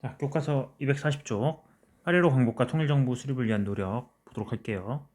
자, 교과서 240쪽 8.15 광복과 통일정부 수립을 위한 노력 보도록 할게요.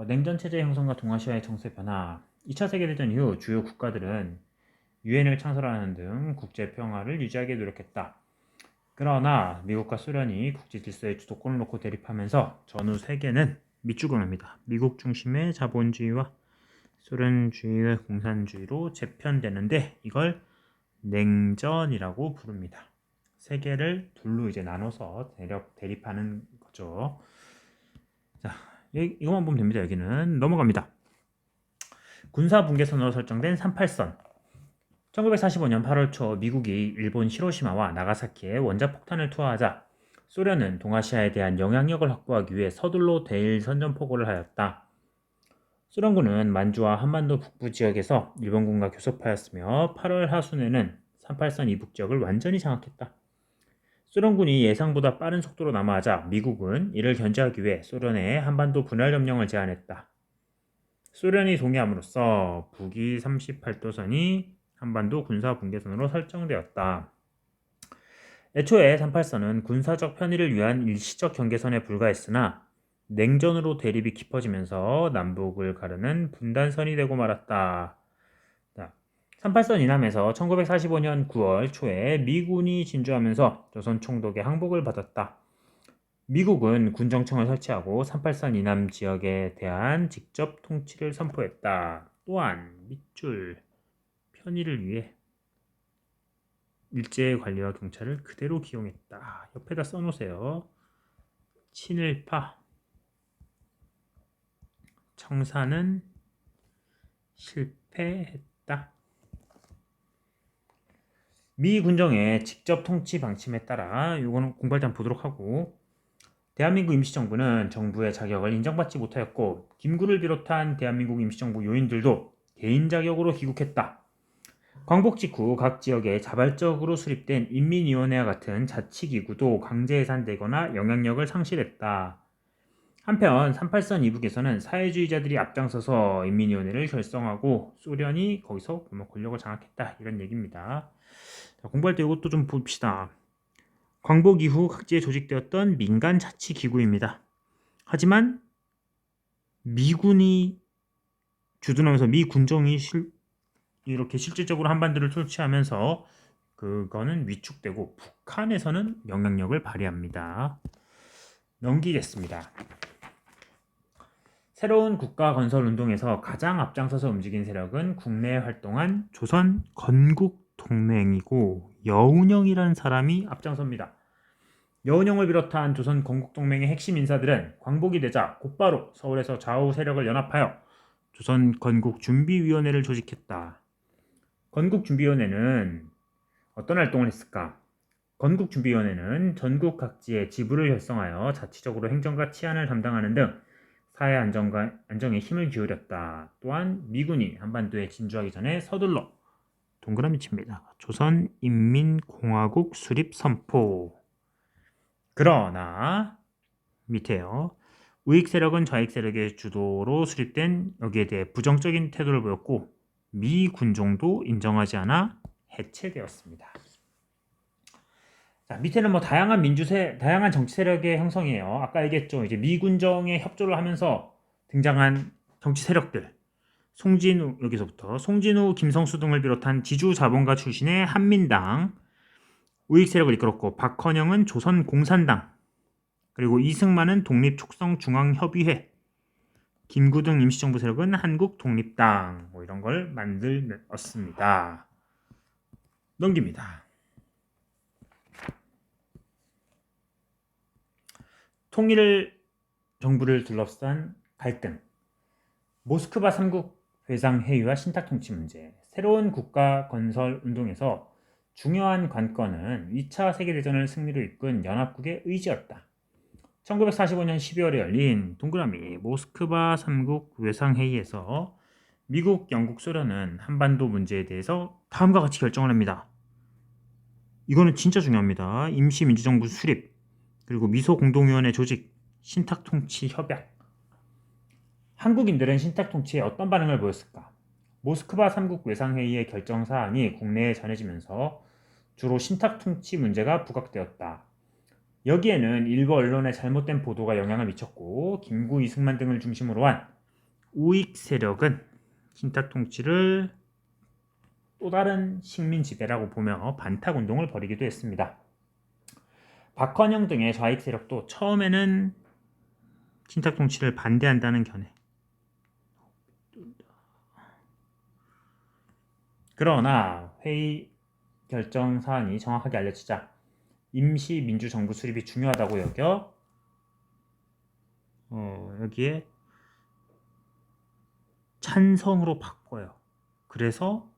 냉전체제 형성과 동아시아의 정세 변화. 2차 세계대전 이후 주요 국가들은 유엔을 창설하는 등 국제 평화를 유지하기 노력했다. 그러나 미국과 소련이 국제 질서의 주도권을 놓고 대립하면서 전후 세계는 밑죽음합니다. 미국 중심의 자본주의와 소련주의의 공산주의로 재편되는데 이걸 냉전이라고 부릅니다. 세계를 둘로 이제 나눠서 대립하는 거죠. 자, 이것만 보면 됩니다. 여기는 넘어갑니다. 군사 분계선으로 설정된 38선. 1945년 8월 초 미국이 일본 히로시마와 나가사키에 원자폭탄을 투하하자 소련은 동아시아에 대한 영향력을 확보하기 위해 서둘러 대일 선전포고를 하였다. 소련군은 만주와 한반도 북부 지역에서 일본군과 교섭하였으며 8월 하순에는 38선 이북 지역을 완전히 장악했다. 소련군이 예상보다 빠른 속도로 남하하자 미국은 이를 견제하기 위해 소련에 한반도 분할 점령을 제안했다. 소련이 동의함으로써 북위 38도선이 한반도 군사 분계선으로 설정되었다. 애초에 38선은 군사적 편의를 위한 일시적 경계선에 불과했으나 냉전으로 대립이 깊어지면서 남북을 가르는 분단선이 되고 말았다. 38선 이남에서 1945년 9월 초에 미군이 진주하면서 조선 총독의 항복을 받았다. 미국은 군정청을 설치하고 38선 이남 지역에 대한 직접 통치를 선포했다. 또한 밑줄 편의를 위해 일제 관리와 경찰을 그대로 기용했다. 옆에다 써놓으세요. 친일파 청사는 실패했다. 미 군정의 직접 통치 방침에 따라 이거는 공부할 때 한번 보도록 하고, 대한민국 임시정부는 정부의 자격을 인정받지 못하였고 김구를 비롯한 대한민국 임시정부 요인들도 개인 자격으로 귀국했다. 광복 직후 각 지역에 자발적으로 수립된 인민위원회와 같은 자치기구도 강제 해산되거나 영향력을 상실했다. 한편 38선 이북에서는 사회주의자들이 앞장서서 인민위원회를 결성하고 소련이 거기서 권력을 장악했다. 이런 얘기입니다. 자, 공부할 때 이것도 좀 봅시다. 광복 이후 각지에 조직되었던 민간 자치기구입니다. 하지만 미군이 주둔하면서 미 군정이 이렇게 실질적으로 한반도를 통치하면서 그거는 위축되고 북한에서는 영향력을 발휘합니다. 넘기겠습니다. 새로운 국가 건설 운동에서 가장 앞장서서 움직인 세력은 국내에 활동한 조선 건국동맹이고 여운형이라는 사람이 앞장섭니다. 여운형을 비롯한 조선 건국동맹의 핵심 인사들은 광복이 되자 곧바로 서울에서 좌우 세력을 연합하여 조선 건국준비위원회를 조직했다. 건국준비위원회는 어떤 활동을 했을까? 건국준비위원회는 전국 각지의 지부를 결성하여 자치적으로 행정과 치안을 담당하는 등 사회 안정에 힘을 기울였다. 또한 미군이 한반도에 진주하기 전에 서둘러 동그라미 칩니다. 조선인민공화국 수립 선포. 그러나 밑에요. 우익 세력은 좌익 세력의 주도로 수립된 여기에 대해 부정적인 태도를 보였고 미 군종도 인정하지 않아 해체되었습니다. 자, 밑에는 뭐 다양한 정치 세력의 형성이에요. 아까 얘기했죠. 이제 미 군정에 협조를 하면서 등장한 정치 세력들. 여기서부터 송진우, 김성수 등을 비롯한 지주 자본가 출신의 한민당, 우익 세력을 이끌었고 박헌영은 조선공산당, 그리고 이승만은 독립촉성중앙협의회, 김구 등 임시정부 세력은 한국독립당, 뭐 이런 걸 만들었습니다. 넘깁니다. 통일 정부를 둘러싼 갈등, 모스크바 3국 회상 회의와 신탁통치 문제. 새로운 국가 건설 운동에서 중요한 관건은 2차 세계대전을 승리로 이끈 연합국의 의지였다. 1945년 12월에 열린 동그라미 모스크바 3국 외상회의에서 미국, 영국, 소련은 한반도 문제에 대해서 다음과 같이 결정을 합니다. 이거는 진짜 중요합니다. 임시민주정부 수립, 그리고 미소공동위원회 조직, 신탁통치 협약. 한국인들은 신탁통치에 어떤 반응을 보였을까? 모스크바 3국 외상회의의 결정사안이 국내에 전해지면서 주로 신탁 통치 문제가 부각되었다. 여기에는 일부 언론의 잘못된 보도가 영향을 미쳤고 김구, 이승만 등을 중심으로 한 우익 세력은 신탁 통치를 또 다른 식민 지배라고 보며 반탁 운동을 벌이기도 했습니다. 박헌영 등의 좌익 세력도 처음에는 신탁 통치를 반대한다는 견해. 그러나 회의 결정 사항이 정확하게 알려지자 임시 민주정부 수립이 중요하다고 여겨 여기에 찬성으로 바꿔요. 그래서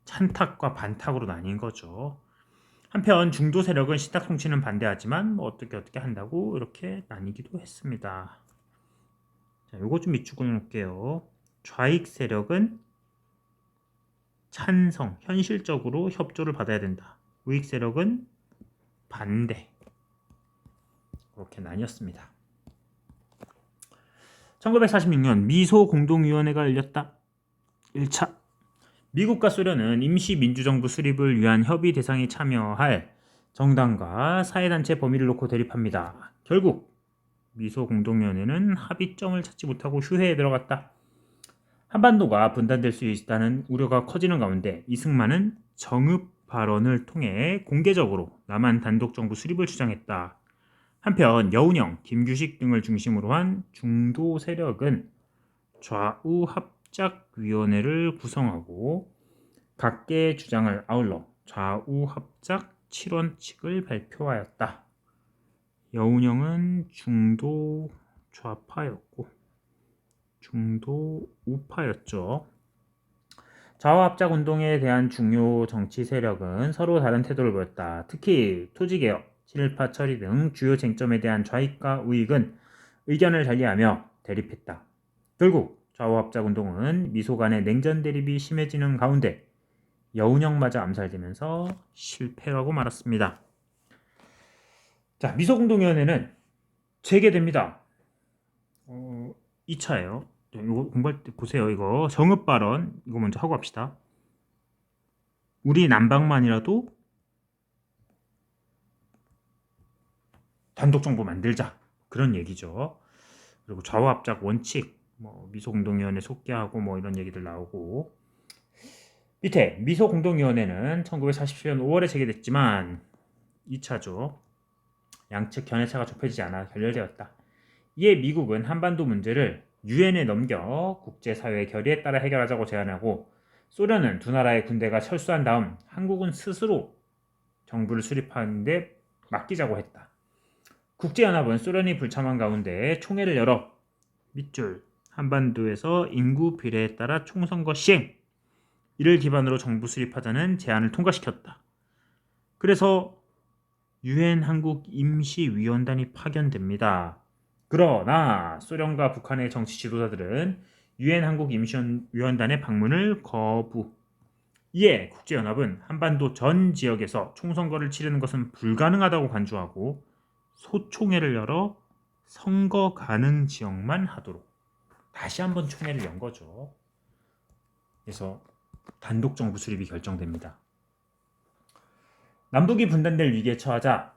찬탁과 반탁으로 나뉜 거죠. 한편 중도 세력은 신탁 통치는 반대하지만 어떻게 한다고 이렇게 나뉘기도 했습니다. 자, 요거 좀 밑줄 그어놓을게요. 좌익 세력은 찬성, 현실적으로 협조를 받아야 된다. 우익 세력은 반대. 그렇게 나뉘었습니다. 1946년 미소 공동위원회가 열렸다. 1차 미국과 소련은 임시민주정부 수립을 위한 협의 대상에 참여할 정당과 사회단체 범위를 놓고 대립합니다. 결국 미소 공동위원회는 합의점을 찾지 못하고 휴회에 들어갔다. 한반도가 분단될 수 있다는 우려가 커지는 가운데 이승만은 정읍 발언을 통해 공개적으로 남한 단독정부 수립을 주장했다. 한편 여운형, 김규식 등을 중심으로 한 중도 세력은 좌우 합작위원회를 구성하고 각계의 주장을 아울러 좌우 합작 7원칙을 발표하였다. 여운형은 중도 좌파였고 중도 우파였죠. 좌우 합작 운동에 대한 중요 정치 세력은 서로 다른 태도를 보였다. 특히 토지개혁, 친일파 처리 등 주요 쟁점에 대한 좌익과 우익은 의견을 달리하며 대립했다. 결국 좌우 합작 운동은 미소 간의 냉전 대립이 심해지는 가운데 여운형마저 암살되면서 실패하고 말았습니다. 자, 미소공동위원회는 재개됩니다. 2차예요. 이거 공부할 때 보세요. 이거 정읍 발언 이거 먼저 하고 합시다. 우리 남방만이라도 단독 정부 만들자 그런 얘기죠. 그리고 좌우 합작 원칙, 미소공동위원회 속개하고 이런 얘기들 나오고 밑에 미소공동위원회는 1947년 5월에 재개됐지만 2차죠. 양측 견해차가 좁혀지지 않아 결렬되었다. 이에 미국은 한반도 문제를 유엔에 넘겨 국제사회의 결의에 따라 해결하자고 제안하고 소련은 두 나라의 군대가 철수한 다음 한국은 스스로 정부를 수립하는 데 맡기자고 했다. 국제연합은 소련이 불참한 가운데 총회를 열어 밑줄 한반도에서 인구 비례에 따라 총선거 시행 이를 기반으로 정부 수립하자는 제안을 통과시켰다. 그래서 유엔 한국 임시위원단이 파견됩니다. 그러나 소련과 북한의 정치 지도자들은 유엔 한국 임시위원단의 방문을 거부. 이에 국제연합은 한반도 전 지역에서 총선거를 치르는 것은 불가능하다고 간주하고 소총회를 열어 선거 가능 지역만 하도록 다시 한번 총회를 연 거죠. 그래서 단독 정부 수립이 결정됩니다. 남북이 분단될 위기에 처하자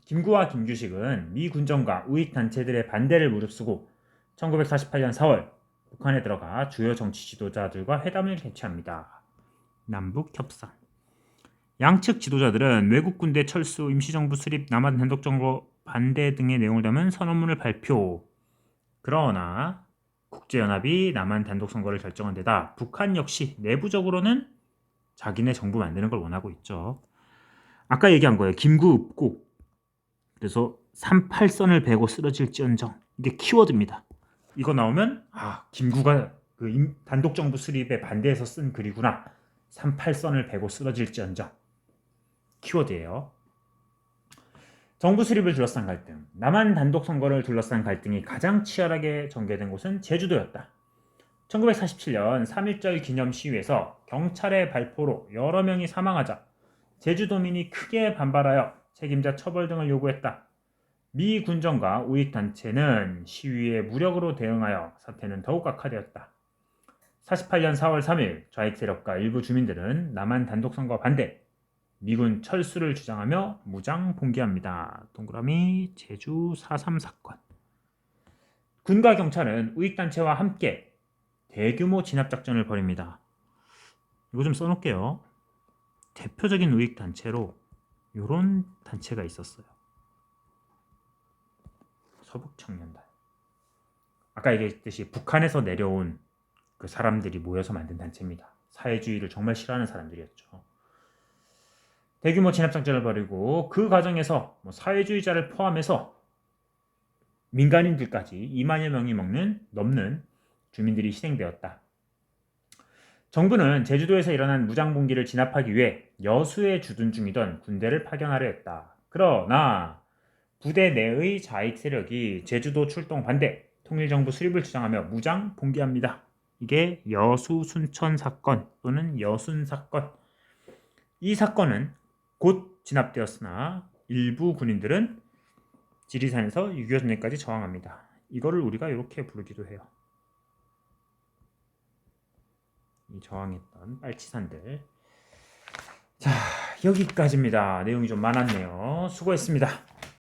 김구와 김규식은 미 군정과 우익 단체들의 반대를 무릅쓰고 1948년 4월 북한에 들어가 주요 정치 지도자들과 회담을 개최합니다. 남북 협상. 양측 지도자들은 외국 군대 철수, 임시정부 수립, 남한 단독정부 반대 등의 내용을 담은 선언문을 발표. 그러나 국제연합이 남한 단독선거를 결정한 데다 북한 역시 내부적으로는 자기네 정부 만드는 걸 원하고 있죠. 아까 얘기한 거예요. 김구 읍고. 그래서 38선을 베고 쓰러질지언정. 이게 키워드입니다. 이거 나오면 김구가 그 단독정부 수립에 반대해서 쓴 글이구나. 38선을 베고 쓰러질지언정. 키워드예요. 정부 수립을 둘러싼 갈등. 남한 단독 선거를 둘러싼 갈등이 가장 치열하게 전개된 곳은 제주도였다. 1947년 3.1절 기념 시위에서 경찰의 발포로 여러 명이 사망하자 제주도민이 크게 반발하여 책임자 처벌 등을 요구했다. 미 군정과 우익 단체는 시위에 무력으로 대응하여 사태는 더욱 악화되었다. 48년 4월 3일 좌익 세력과 일부 주민들은 남한 단독 선거 반대, 미군 철수를 주장하며 무장 봉기합니다. 동그라미 제주 4.3 사건. 군과 경찰은 우익단체와 함께 대규모 진압작전을 벌입니다. 이거 좀 써놓을게요. 대표적인 우익단체로 이런 단체가 있었어요. 서북청년단. 아까 얘기했듯이 북한에서 내려온 그 사람들이 모여서 만든 단체입니다. 사회주의를 정말 싫어하는 사람들이었죠. 대규모 진압작전을 벌이고 그 과정에서 사회주의자를 포함해서 민간인들까지 2만여 명이 넘는 주민들이 희생되었다. 정부는 제주도에서 일어난 무장봉기를 진압하기 위해 여수에 주둔 중이던 군대를 파견하려 했다. 그러나 부대 내의 좌익 세력이 제주도 출동 반대, 통일정부 수립을 주장하며 무장 봉기합니다. 이게 여수 순천 사건 또는 여순 사건. 이 사건은 곧 진압되었으나 일부 군인들은 지리산에서 6.25 전쟁까지 저항합니다. 이거를 우리가 이렇게 부르기도 해요. 이 저항했던 빨치산들. 자, 여기까지입니다. 내용이 좀 많았네요. 수고했습니다.